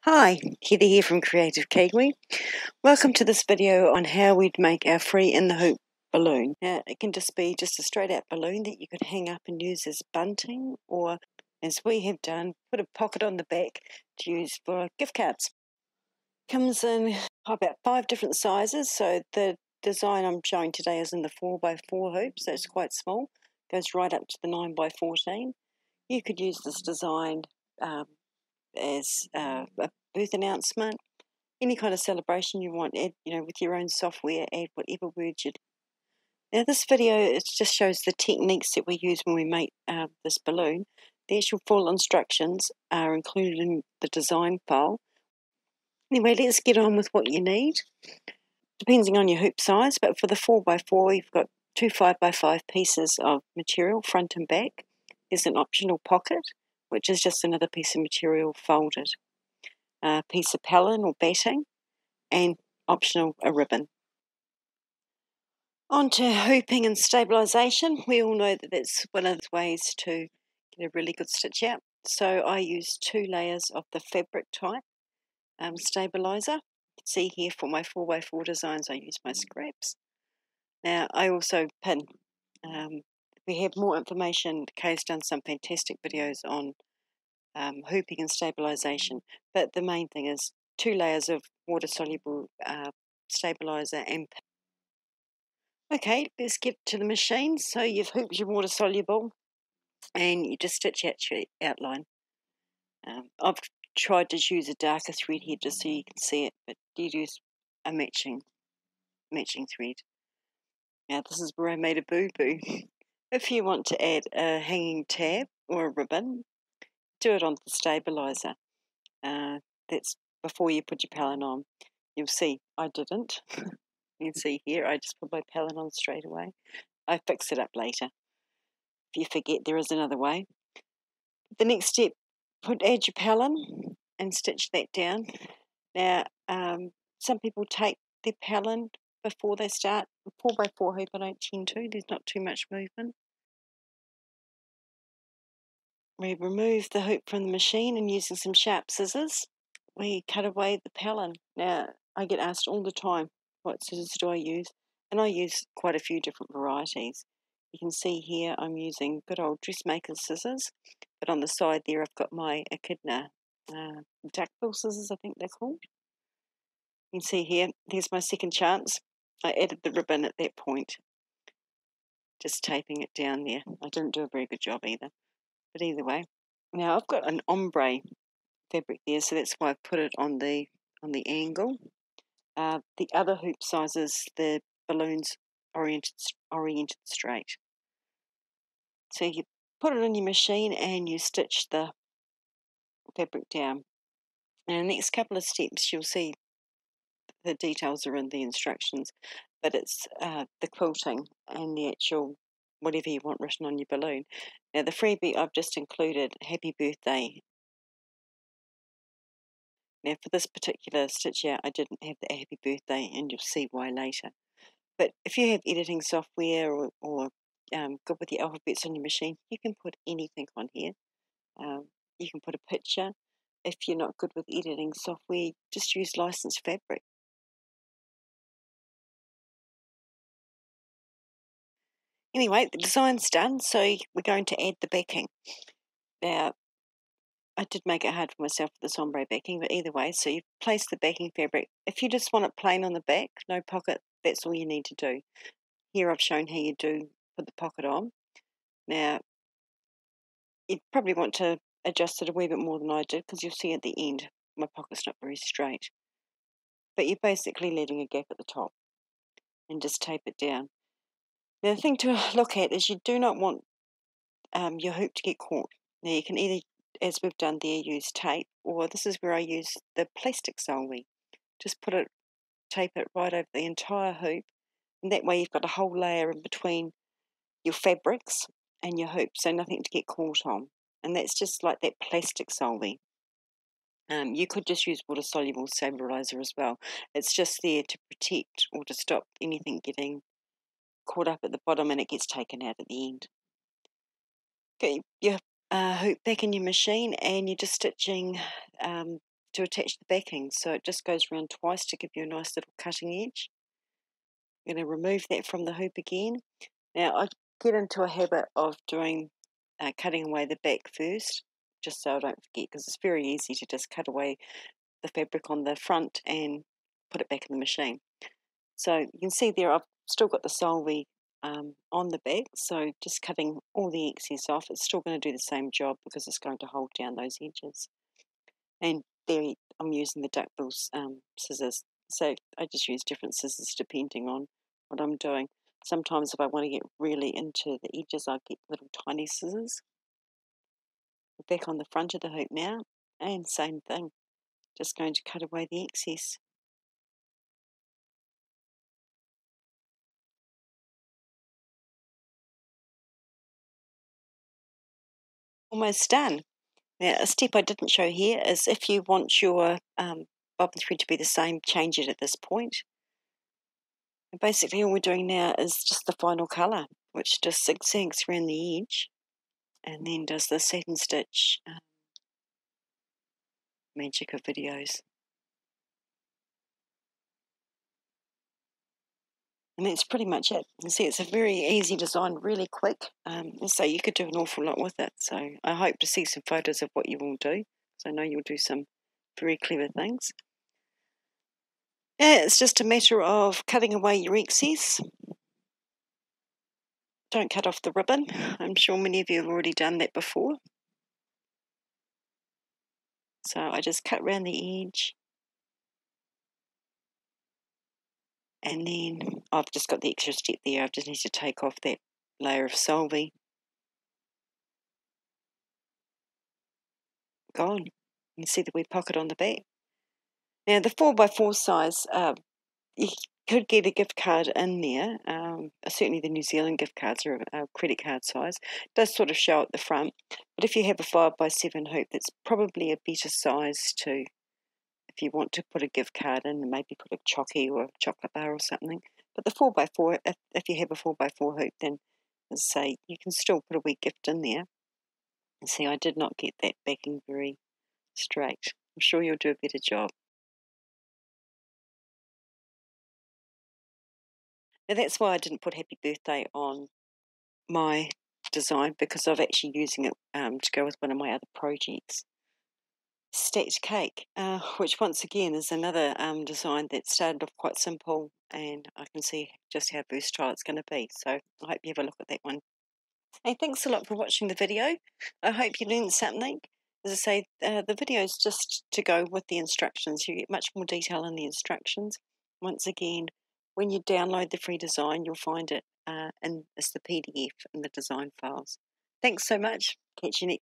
Hi, Heather here from Creative Kiwi. Welcome to this video on how we'd make our free in the hoop balloon. Now, it can just be a straight out balloon that you could hang up and use as bunting, or as we have done, put a pocket on the back to use for gift cards. Comes in about 5 different sizes, so the design I'm showing today is in the 4x4 hoop, so it's quite small, goes right up to the 9x14. You could use this design as a booth announcement, any kind of celebration you want, add, with your own software, add whatever words you'd. Now this video, it just shows the techniques that we use when we make this balloon. The actual full instructions are included in the design file. Anyway, let's get on with what you need. Depending on your hoop size, but for the 4x4, you've got 2 5x5 pieces of material, front and back. There's an optional pocket, which is just another piece of material folded. A piece of pellin or batting, and optional a ribbon. On to hooping and stabilisation. We all know that that's one of the ways to get a really good stitch out. So I use 2 layers of the fabric type stabiliser. You can see here for my 4x4 designs I use my scraps. Now I also pin. We have more information. Kay's done some fantastic videos on hooping and stabilisation, but the main thing is 2 layers of water-soluble stabiliser and pin. Okay, let's get to the machine. So you've hooped your water-soluble and you just stitch out your outline. I've tried to use a darker thread here just so you can see it, but you use a matching thread. Now this is where I made a boo-boo. If you want to add a hanging tab or a ribbon, do it on the stabiliser. That's before you put your pellin on. You'll see I didn't. You can see here I just put my pellin on straight away. I fix it up later. If you forget, there is another way. The next step, add your pellin and stitch that down. Now, some people take their pellin before they start. 4x4 hoop I don't tend to, there's not too much movement. We remove the hoop from the machine and using some sharp scissors, we cut away the pellin. Now, I get asked all the time, what scissors do I use? And I use quite a few different varieties. You can see here I'm using good old dressmaker's scissors, but on the side there I've got my echidna duckbill scissors, I think they're called. You can see here, there's my second chance. I added the ribbon at that point, just taping it down there. I didn't do a very good job either, but either way. Now I've got an ombre fabric there, so that's why I put it on the angle. The other hoop sizes, the balloons oriented straight. So you put it on your machine and you stitch the fabric down. And in the next couple of steps, you'll see the details are in the instructions, but it's the quilting and the actual whatever you want written on your balloon. Now the freebie I've just included, happy birthday. Now for this particular stitch out, I didn't have the happy birthday, and you'll see why later. But if you have editing software or good with your alphabets on your machine, you can put anything on here. You can put a picture. If you're not good with editing software, just use licensed fabric. Anyway, the design's done, so we're going to add the backing. Now, I did make it hard for myself with this ombre backing, but either way, so you place the backing fabric. If you just want it plain on the back, no pocket, that's all you need to do. Here I've shown how you do put the pocket on. Now, you'd probably want to adjust it a wee bit more than I did, because you'll see at the end my pocket's not very straight. But you're basically letting a gap at the top and just tape it down. Now the thing to look at is you do not want your hoop to get caught. Now you can either, as we've done there, use tape, or this is where I use the plastic solely. Just tape it right over the entire hoop, and that way you've got a whole layer in between your fabrics and your hoop, so nothing to get caught on. And that's just like that plastic solely. You could just use water-soluble stabiliser as well. It's just there to protect or to stop anything getting caught up at the bottom and it gets taken out at the end. Get your hoop back in your machine and you're just stitching to attach the backing, so it just goes around twice to give you a nice little cutting edge. I'm going to remove that from the hoop again. Now I get into a habit of doing cutting away the back first, just so I don't forget, because it's very easy to just cut away the fabric on the front and put it back in the machine. So you can see there I've still got the solvay on the back, so just cutting all the excess off. It's still going to do the same job because it's going to hold down those edges. And there I'm using the duckbill scissors, so I just use different scissors depending on what I'm doing. Sometimes if I want to get really into the edges, I get little tiny scissors. Back on the front of the hoop now, and same thing, just going to cut away the excess. Almost done. Now, a step I didn't show here is if you want your bobbin thread to be the same, change it at this point. And basically all we're doing now is just the final colour, which just zigzags around the edge and then does the satin stitch magic of videos. And that's pretty much it. You can see it's a very easy design, really quick. So you could do an awful lot with it. So I hope to see some photos of what you will do. So I know you'll do some very clever things. Yeah, it's just a matter of cutting away your excess. Don't cut off the ribbon. I'm sure many of you have already done that before. So I just cut around the edge. And then I've just got the extra step there. I just need to take off that layer of solvay. Gone. You can see the wee pocket on the back. Now the 4x4 size, you could get a gift card in there. Certainly the New Zealand gift cards are a credit card size. It does sort of show at the front. But if you have a 5x7 hoop, that's probably a better size too. If you want to put a gift card in and maybe put a chocky or a chocolate bar or something. But the 4x4, if you have a 4x4 hoop, then as I say, you can still put a wee gift in there. And see, I did not get that backing very straight. I'm sure you'll do a better job. Now that's why I didn't put happy birthday on my design, because I'm actually using it to go with one of my other projects. Stacked cake, which once again is another design that started off quite simple, and I can see just how versatile it's going to be. So I hope you have a look at that one. Hey, thanks a lot for watching the video. I hope you learned something. As I say, the video is just to go with the instructions. You get much more detail in the instructions. Once again, when you download the free design, you'll find it as the PDF in the design files. Thanks so much. Catch you next.